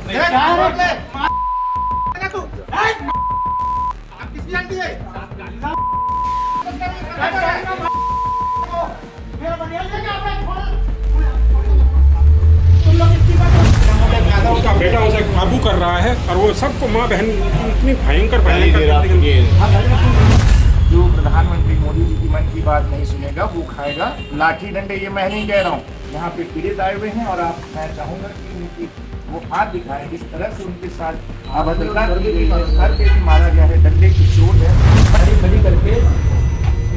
उसका बेटा उसे काबू कर रहा है और वो सबको माँ बहन इतनी भयंकर जो प्रधानमंत्री मोदी जी की मन की बात नहीं सुनेगा वो खाएगा लाठी डंडे। ये मैं नहीं कह रहा हूँ, यहाँ पे पीड़ित आए हुए हैं और मैं चाहूंगा कि उनकी वो हाथ दिखाएं जिस तरह से उनके साथ अभद्रता की गई है, सर पे भी मारा गया है, डंडे की चोट है। खड़ी खड़ी करके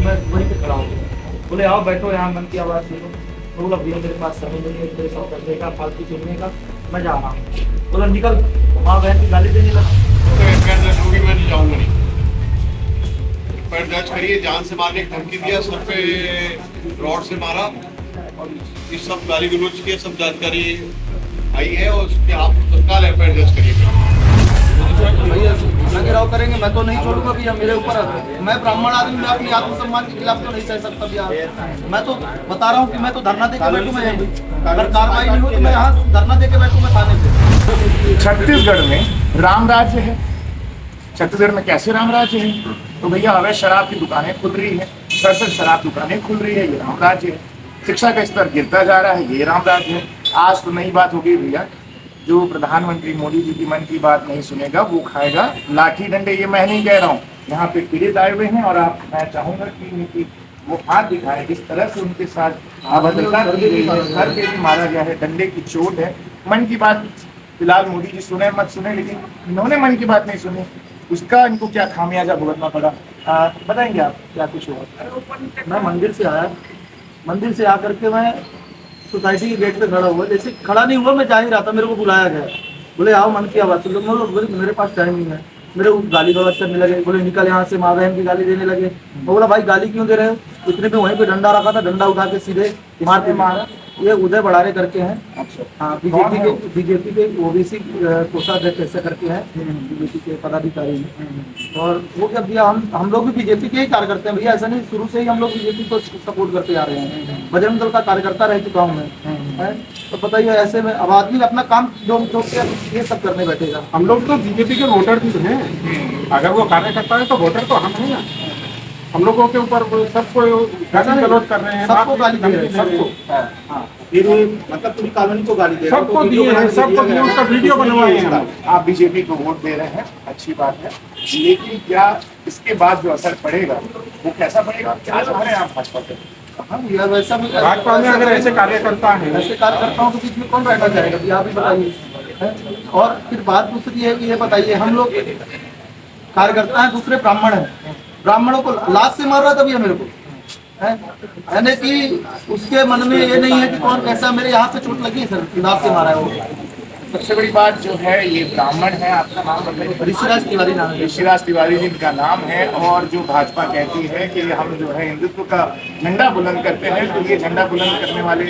मैं वहीं पे खड़ा हूँ, बोले आओ बैठो यहाँ, मन की आवाज़ सुनो। बोला भैया मेरे पास समय नहीं है तेरे साथ करने का, फालतू सुनने का, मैं जा रहा हूँ। बोला निकल, माँ बहन की गाली देने लगा। मैं नहीं जाऊंगा नहीं, पर दर्ज करिए, जान से मारने की धमकी दिया, सर पे रॉड से मारा और ये सब गाली गलौज की सब जानकारी आई है और उसके आप तत्काल एफआईआर दर्ज करिए। भैया घेराव करेंगे, मैं तो नहीं छोड़ूंगा भैया, मेरे ऊपर मैं ब्राह्मण आदमी, मैं अपनी आत्मसम्मान के खिलाफ तो नहीं सह सकता भैया। मैं तो बता रहा हूँ कि मैं तो धरना देके बैठूं, मैं अगर कार्रवाई नहीं हो तो मैं यहाँ धरना देके बैठूं, मैं थाने पे। छत्तीसगढ़ में राम राज्य है, छत्तीसगढ़ में कैसे राम राज्य है? तो भैया अवैध शराब की दुकानें खुल रही है, सर शराब दुकानें खुल रही है, ये राम राज्य है। शिक्षा का स्तर गिरता जा रहा है, ये राम राज्य है। आज तो नई बात हो गई भैया, जो प्रधानमंत्री मोदी जी की मन की बात नहीं सुनेगा वो खाएगा लाठी डंडे। ये मैं नहीं कह रहा हूँ, यहाँ पे पीड़ित आए हुए हैं और मैं चाहूंगा कि उनकी वो हाथ दिखाएं जिस तरह से उनके साथ अभद्रता की गई है, सर पे भी मारा गया है, डंडे की चोट है। मन की बात फिलहाल मोदी जी सुने मत सुने, लेकिन इन्होंने मन की बात नहीं सुनी, उसका इनको क्या खामियाजा भुगतना पड़ा, बताएंगे आप क्या कुछ हुआ? मैं मंदिर से आया, मंदिर से आकर के मैं सोसाइटी के गेट पे खड़ा हुआ, जैसे खड़ा नहीं हुआ मैं जा ही रहा था, मेरे को बुलाया गया, बोले आओ मन की आवाज़ सुनो। मैं बोले मेरे पास टाइम नहीं है, मेरे को गाली गलौज करने लगे, बोले निकल यहाँ से, माँ बहन की गाली देने लगे। मैं बोला भाई गाली क्यों दे रहे हो? इतने पे वहीं पे डंडा रखा था, डंडा उठा के सीधे मारा। ये उदय बड़ारे करके हैं, हाँ बीजेपी के ओबीसी कोषाध्यक्ष ऐसे करके हैं, बीजेपी के पदाधिकारी हैं। और वो क्या भैया हम लोग भी बीजेपी के ही कार्यकर्ता हैं भैया, ऐसा नहीं, शुरू से ही हम लोग बीजेपी को सपोर्ट करते आ रहे हैं, बजरंग दल का कार्यकर्ता रह चुका हूँ मैं। तो पता ही है, ऐसे में अब आदमी अपना काम जो ये सब करने बैठेगा। हम लोग तो बीजेपी के वोटर भी हैं, अगर वो कार्यकर्ता है तो वोटर तो हम हैं ना। हम लोगों के ऊपर सबको गाली गलौज कर रहे हैं, सबको गाली दे रहे हैं, सबको, हाँ फिर मतलब पूरी कॉलोनी को गाली दे रहे हैं, सबको दिए हैं, सबको दिए, उसका वीडियो बनवाए हैं। आप बीजेपी को वोट दे रहे हैं, अच्छी बात है, लेकिन क्या इसके बाद जो असर पड़ेगा वो कैसा पड़ेगा? क्या चाह रहे हैं आप भाजपा से? वैसा भाजपा में अगर ऐसे कार्यकर्ता हैं, ऐसे कार्यकर्ताओं के बीच में कौन बैठा जाएगा, आप ही बताइए। और फिर बात दूसरी है कि ये बताइए, हम लोग कार्यकर्ता हैं, दूसरे ब्राह्मण हैं, ब्राह्मणों को लात से मार रहा था भैया मेरे को, यानी कि उसके मन में ये नहीं है कि कौन कैसा, मेरे यहाँ पे चोट लगी है सर, लात से मारा है वो। सबसे बड़ी बात जो है, ये ब्राह्मण है, आपका नाम बताइए? ऋषिराज तिवारी नाम है। ऋषिराज तिवारी जी का नाम है, और जो भाजपा कहती है कि हम जो है हिंदुत्व का झंडा बुलंद करते हैं, तो ये झंडा बुलंद करने वाले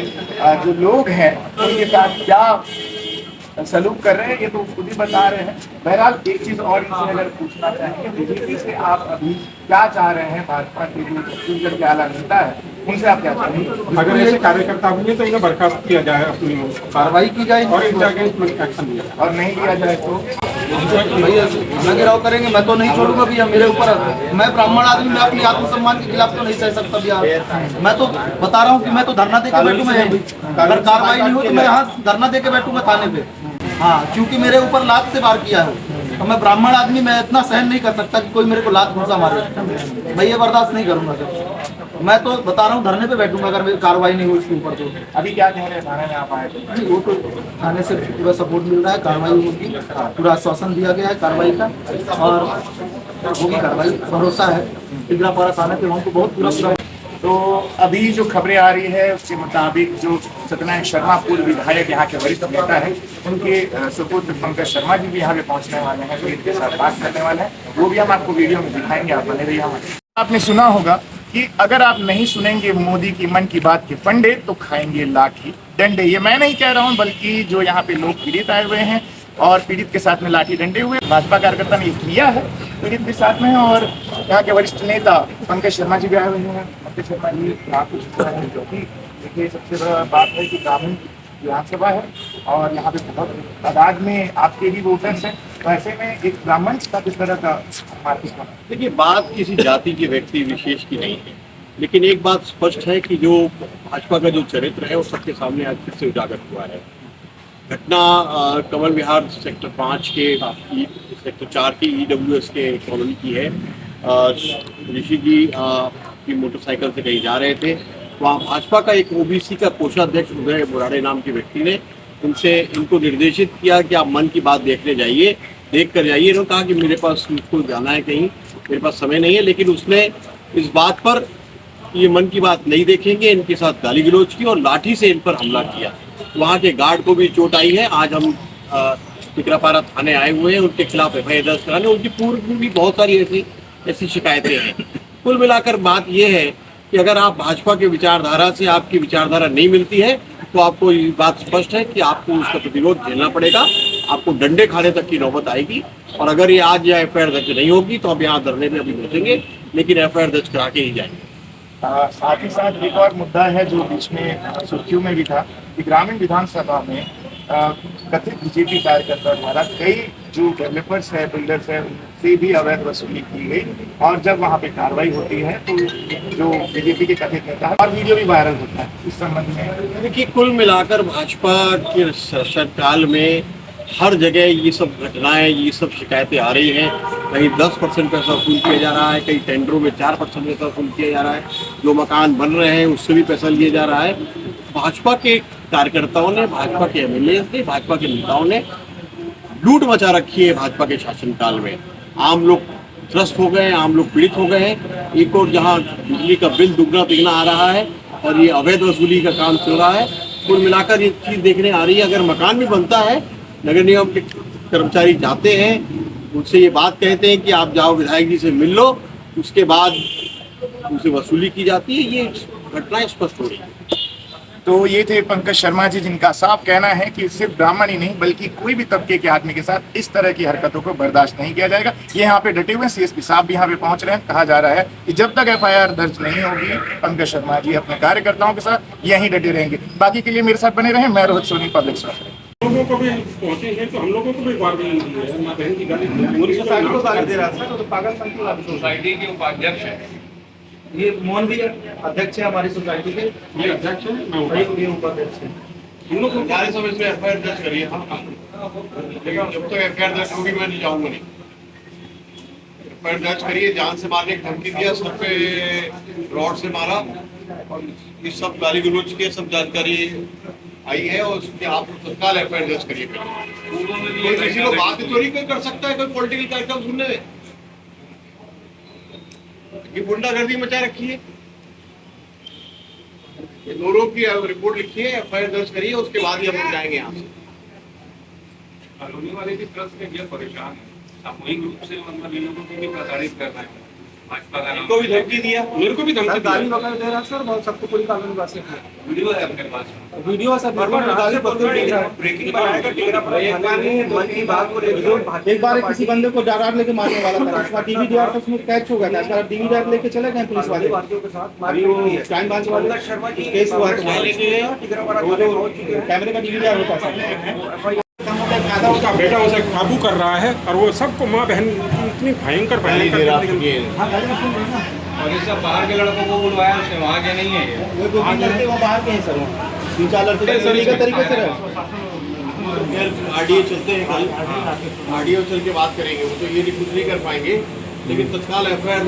जो लोग हैं उनके साथ क्या सलूक कर रहे हैं ये तो खुद ही बता रहे हैं। बहरहाल एक चीज और इनसे अगर पूछना चाहेंगे, बीजेपी से आप अभी क्या चाह रहे हैं? भाजपा के जो छत्तीसगढ़ के आला नेता है उनसे आप क्या चाहेंगे? अगर ऐसे कार्यकर्ता हुए तो इन्हें बर्खास्त किया जाए, अपनी कार्रवाई की जाए और इनके अगेंस्ट एक्शन लिया जाए, और नहीं किया जाए तो भैया घेराव करेंगे, मैं तो नहीं छोड़ूंगा भैया, मेरे ऊपर मैं ब्राह्मण आदमी, मैं अपनी आत्मसम्मान के खिलाफ तो नहीं सह सकता भैया। मैं तो बता रहा हूँ कि मैं तो धरना देके बैठूं, मैं अगर कार्रवाई नहीं हो तो मैं यहाँ धरना देके बैठूंगा थाने पे, हाँ, क्योंकि मेरे ऊपर लात से वार किया है। तो मैं ब्राह्मण आदमी, मैं इतना सहन नहीं कर सकता कि कोई मेरे को लात घुसा मारे, मैं ये बर्दाश्त नहीं करूंगा सर। मैं तो बता रहा हूँ धरने पे बैठूंगा अगर मेरी कार्रवाई नहीं हुई इसके ऊपर। तो अभी क्या कह रहे हैं, थाने में आप आए थे? वो तो थाने से पूरा सपोर्ट मिल रहा है, कार्रवाई होगी, पूरा आश्वासन दिया गया है कार्रवाई का, और होगी कार्रवाई, भरोसा है। टिगरापारा थाने पे हमको बहुत पूरा। तो अभी जो खबरें आ रही है उसके मुताबिक जो सत्यनारायण शर्मा पूर्व विधायक यहाँ के वरिष्ठ नेता है, उनके सुपुत्र पंकज शर्मा जी भी यहाँ पे पहुँचने वाले हैं, जो इनके साथ बात करने वाले हैं, वो भी हम आपको वीडियो में दिखाएंगे, आप बने रहिए हमारे। आपने सुना होगा कि अगर आप नहीं सुनेंगे मोदी की मन की बात के फंडे तो खाएंगे लाठी डंडे। ये मैं नहीं कह रहा हूँ, बल्कि जो यहाँ पे लोग पीड़ित आए हुए हैं और पीड़ित के साथ में लाठी डंडे हुए, भाजपा कार्यकर्ता ने ये किया है पीड़ित के साथ में, और यहाँ के वरिष्ठ नेता पंकज शर्मा जी भी आए हुए हैं। पंकज शर्मा जी आप कुछ जो कि देखिए, सबसे बड़ा बात है कि ग्रामीण विधानसभा है और यहाँ पे बहुत तादाद में आपके भी वोटर्स हैं, तो ऐसे में एक ब्राह्मण का किस तरह का मार्केट बना? देखिए, बात किसी जाति के व्यक्ति विशेष की नहीं है, लेकिन एक बात स्पष्ट है कि जो भाजपा का जो चरित्र है वो सबके सामने आज फिर से उजागर हुआ है। घटना कमल विहार सेक्टर 5 के सेक्टर 4 की EWS के कॉलोनी की है। ऋषि जी की मोटरसाइकिल से कहीं जा रहे थे, वहाँ भाजपा का एक OBC का कोषाध्यक्ष उदय बुराड़े नाम के व्यक्ति ने इनको निर्देशित किया कि आप मन की बात देखने जाइए, देख कर जाइए। इन्होंने कहा कि मेरे पास मुझको जाना है कहीं, मेरे पास समय नहीं है, लेकिन उसने इस बात पर ये मन की बात नहीं देखेंगे, इनके साथ गाली गलौज की और लाठी से इन पर हमला किया। वहाँ के गार्ड को भी चोट आई है। आज हम टिकरापारा थाने आए हुए हैं, उनके खिलाफ FIR दर्ज कराने। उनकी पूर्व में भी बहुत सारी ऐसी शिकायतें हैं। कुल मिलाकर बात यह है कि अगर आप भाजपा के विचारधारा से आपकी विचारधारा नहीं मिलती है तो आपको ये बात स्पष्ट है कि आपको उसका प्रतिरोध झेलना पड़ेगा, आपको डंडे खाने तक की नौबत आएगी। और अगर ये आज या FIR दर्ज नहीं होगी तो हम यहाँ धरने में अभी पहुँचेंगे, लेकिन FIR दर्ज करा के ही जाएंगे। साथ ही साथ एक और मुद्दा है जो बीच में सुर्खियों में भी था कि ग्रामीण विधानसभा में कथित BJP कार्यकर्ता द्वारा कई जो डेवलपर्स है, बिल्डर्स है, उनसे भी अवैध वसूली की गई और जब वहाँ पे कार्रवाई होती है तो जो BJP के कथित नेता है और वीडियो भी वायरल होता है। इस संबंध में देखिए, कुल मिलाकर भाजपा के शासनकाल में हर जगह ये सब घटनाएं, ये सब शिकायतें आ रही हैं। कहीं 10% पैसा वसूल किया जा रहा है, कई टेंडरों में 4% पैसा वसूल किया जा रहा है, जो मकान बन रहे हैं उससे भी पैसा लिया जा रहा है। भाजपा के कार्यकर्ताओं ने, भाजपा के MLA ने, भाजपा के नेताओं ने लूट मचा रखी है भाजपा के शासनकाल में। आम लोग त्रस्त हो गए हैं, आम लोग पीड़ित हो गए हैं। एक और जहाँ बिजली का बिल दुगना तिगना आ रहा है और ये अवैध वसूली का काम चल रहा है। कुल मिलाकर ये चीज़ देखने आ रही है। अगर मकान भी बनता है, नगर निगम के कर्मचारी जाते हैं, उनसे ये बात कहते हैं कि आप जाओ विधायक जी से मिल लो, उसके बाद उनसे वसूली की जाती है। ये घटनाएं स्पष्ट हो रही है। तो ये थे पंकज शर्मा जी, जिनका साफ कहना है कि सिर्फ ब्राह्मण ही नहीं बल्कि कोई भी तबके के आदमी के साथ इस तरह की हरकतों को बर्दाश्त नहीं किया जाएगा। ये यहाँ पे डटे हुए CSP साहब भी यहाँ पे पहुंच रहे हैं। कहा जा रहा है कि जब तक FIR दर्ज नहीं होगी पंकज शर्मा जी अपने कार्यकर्ताओं के साथ यहीं डटे रहेंगे। बाकी के लिए मेरे साथ बने रहें। मैं रोहित सोनी, पब्लिक स्पीकर। लोगों को भी पहुंचे हैं तो हम लोगों को भी वार्निंग दी है। माँ बहन की गाली पूरी सोसाइटी को गाली दे रहा था, तो पागलपन की बात। सोसाइटी के उपाध्यक्ष है, ये मोहन भी अध्यक्ष है हमारी सोसाइटी के, ये अध्यक्ष है, मैं ये उपाध्यक्ष है। हम लोग को हमारे समय में FIR दर्ज करिए, लेकिन जब तक FIR दर्ज होगी मैं नहीं जाऊंगा। नहीं, FIR दर्ज करिए। जान से मारने की धमकी दिया, सर पे रॉड से मारा और ये सब गाली गलौज की सब जानकारी आई है और उसके आप तत्काल FIR दर्ज करिए। कोई किसी को बात चोरी कोई कर सकता है, कोई पॉलिटिकल कार्यक्रम सुनने में? ये गुंडागर्दी मचा रखी है। ये दोनों की रिपोर्ट लिखिए, FIR दर्ज करिए, उसके बाद ही हम जाएंगे यहाँ से। कॉलोनी वाले भी ट्रस्ट में ये परेशान है, सामूहिक रूप से मतलब इन लोगों को भी प्रताड़ित करना है। भाजपा का इनको भी धमकी दिया, मेरे को भी धमकी गाली दी है। वगैरह दे रहा है सर, बहुत सबको पूरी कानूनी बात से वीडियो है अपने पास। वीडियो सर गाली बदल दे रहा है। ब्रेकिंग बनाएगा, मन की बात को लेकर एक बार किसी बंदे को डरार लेके मारने वाला था, उसका DVD तो उसमें कैच हो गया था। इसका DVD लेके चले गए पुलिस वाले, अभी वो क्राइम ब्रांच वाले शर्मा जी केस हुआ है। वो जो कैमरे का DVD होता है सर, उसका बेटा उसे काबू कर रहा है और वो सबको माँ बहन इतनी भयंकर भयंकर और ये सब बाहर के लड़कों को बुलवाया उसने, वहाँ के नहीं है ये। वो दो तीन लड़के वहाँ बाहर के हैं सर, वहाँ 3-4 लड़के लीगल तरीके से रहे। RDO चलते हैं कल, RDO चल के बात करेंगे। वो तो ये कुछ नहीं कर पाएंगे, लेकिन तत्काल FIR